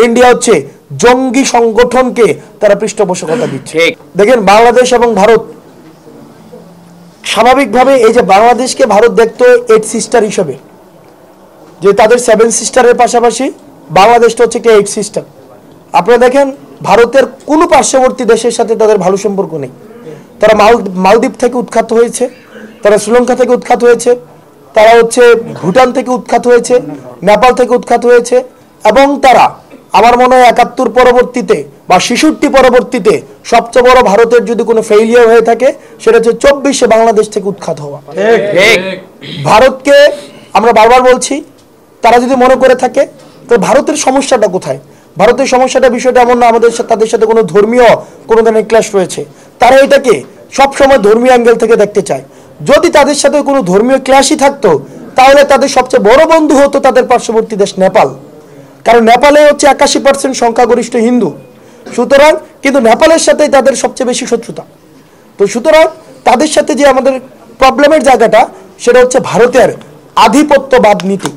India হচ্ছে জঙ্গি সংগঠনকে তারা পৃষ্ঠপোষকতা দিচ্ছে। দেখেন বাংলাদেশ এবং ভারত স্বাভাবিকভাবে এই যে বাংলাদেশকে ভারত দেখতো 8 সিস্টার হিসেবে, যে তাদের 7 সিস্টারের পাশাপাশি বাংলাদেশটা হচ্ছে একটা 8 সিস্টার। আপনারা দেখেন ভারতের কোনো পার্শ্ববর্তী দেশের সাথে তাদের ভালো সম্পর্ক নেই। তারা মালদ্বীপ থেকে উৎখাত হয়েছে, তারা শ্রীলঙ্কা থেকে উৎখাত হয়েছে, তারা হচ্ছে ভুটান থেকে উৎখাত হয়েছে, নেপাল থেকে উৎখাত হয়েছে, এবং তারা আমার মনে হয় 71 পরবর্তীতে বা 66 পরবর্তীতে সবচেয়ে বড় ভারতের যদি কোনো ফেইলিয়ার হয়ে থাকে সেটা হচ্ছে 24-এ বাংলাদেশ থেকে উৎখাত হওয়া। ভারতকে আমরা বারবার বলছি, তারা যদি মনে করে থাকে তো ভারতের সমস্যাটা কোথায়? ভারতের সমস্যাটা বিষয়টা এমন না আমাদের তাদের সাথে কোনো ধর্মীয় কোনো ধরনের ক্লাশ রয়েছে। তারা এটাকে সবসময় ধর্মীয় অ্যাঙ্গেল থেকে দেখতে চায়। যদি তাদের সাথে কোনো ধর্মীয় ক্লাশই থাকতো তাহলে তাদের সবচেয়ে বড় বন্ধু হতো তাদের পার্শ্ববর্তী দেশ নেপাল, কারণ নেপালে হচ্ছে 81% সংখ্যাগরিষ্ঠ হিন্দু। সুতরাং কিন্তু নেপালের সাথেই তাদের সবচেয়ে বেশি শত্রুতা। তো সুতরাং তাদের সাথে যে আমাদের প্রবলেমের জায়গাটা সেটা হচ্ছে ভারতের আধিপত্যবাদ নীতি।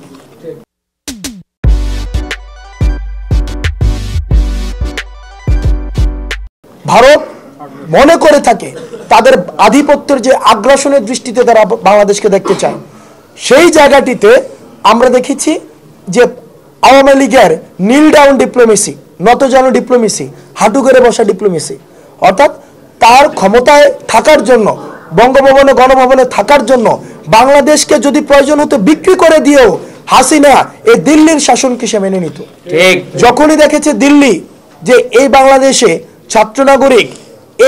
ভারত মনে করে থাকে তাদের আধিপত্যের যে আগ্রাসনের দৃষ্টিতে তারা বাংলাদেশকে দেখতে চায়, সেই জায়গাটিতে আমরা দেখেছি যে আওয়ামী লীগের নীল ডাউন ডিপ্লোমেসি, নতজানু ডিপ্লোমেসি, হাঁটু করে বসা ডিপ্লোমেসি, অর্থাৎ তার ক্ষমতায় থাকার জন্য, বঙ্গভবনে গণভবনে থাকার জন্য বাংলাদেশকে যদি প্রয়োজন হতো বিক্রি করে দিয়েও হাসিনা এই দিল্লির শাসনকে সে মেনে নিত। যখনই দেখেছে দিল্লি যে এই বাংলাদেশে ছাত্র নাগরিক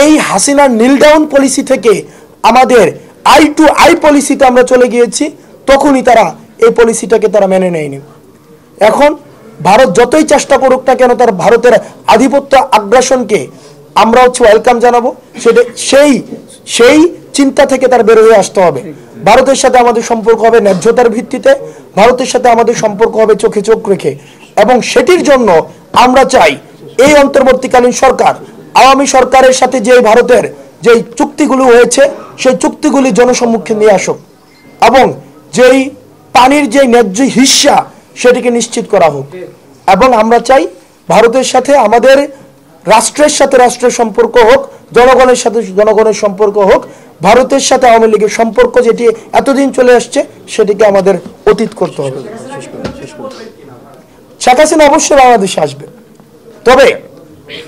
এই হাসিনার নীল ডাউন পলিসি থেকে আমাদের আই টু আই পলিসিতে আমরা চলে গিয়েছি, তখনই তারা এই পলিসিটাকে তারা মেনে নেয়নি। এখন ভারত যতই চেষ্টা করুক না কেন তার ভারতের আধিপত্য আগ্রাসনকে আমরা হচ্ছে ওয়েলকাম জানাবো, সেটা সেই চিন্তা থেকে তার বের হয়ে আসতে হবে। ভারতের সাথে আমাদের সম্পর্ক হবে ন্যায্যতার ভিত্তিতে, ভারতের সাথে আমাদের সম্পর্ক হবে চোখে চোখ রেখে, এবং সেটির জন্য আমরা চাই এই অন্তর্বর্তীকালীন সরকার আওয়ামী সরকারের সাথে যে ভারতের যে চুক্তিগুলো হয়েছে সেই চুক্তিগুলি জনসম্মুখে নিয়ে আসুক, এবং যেই পানির যে ন্যায্য হিস্সা সেটিকে নিশ্চিত করা হোক। এবং আমরা চাই ভারতের সাথে আমাদের রাষ্ট্রের সাথে রাষ্ট্রের সম্পর্ক হোক, জনগণের সাথে জনগণের সম্পর্ক হোক। ভারতের সাথে আওয়ামী লীগের সম্পর্ক যেটি এতদিন চলে আসছে সেটিকে আমাদের অতীত করতে হবে। শেখ হাসিনা অবশ্যই বাংলাদেশে আসবে, তবে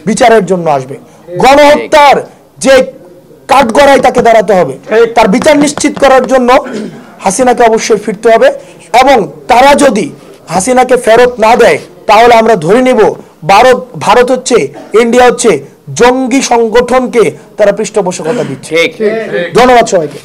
বিচারের জন্য আসবে। গণহত্যার যে কাঠগড়ায় তাকে দাঁড়াতে হবে, তার বিচার নিশ্চিত করার জন্য হাসিনাকে অবশ্যই ফিরতে হবে, এবং তারা যদি হাসিনাকে ফেরত না দেয় তাহলে আমরা ধরে নিব ভারত হচ্ছে, ইন্ডিয়া হচ্ছে জঙ্গি সংগঠনকে তারা পৃষ্ঠপোষকতা দিচ্ছে। ধন্যবাদ সবাইকে।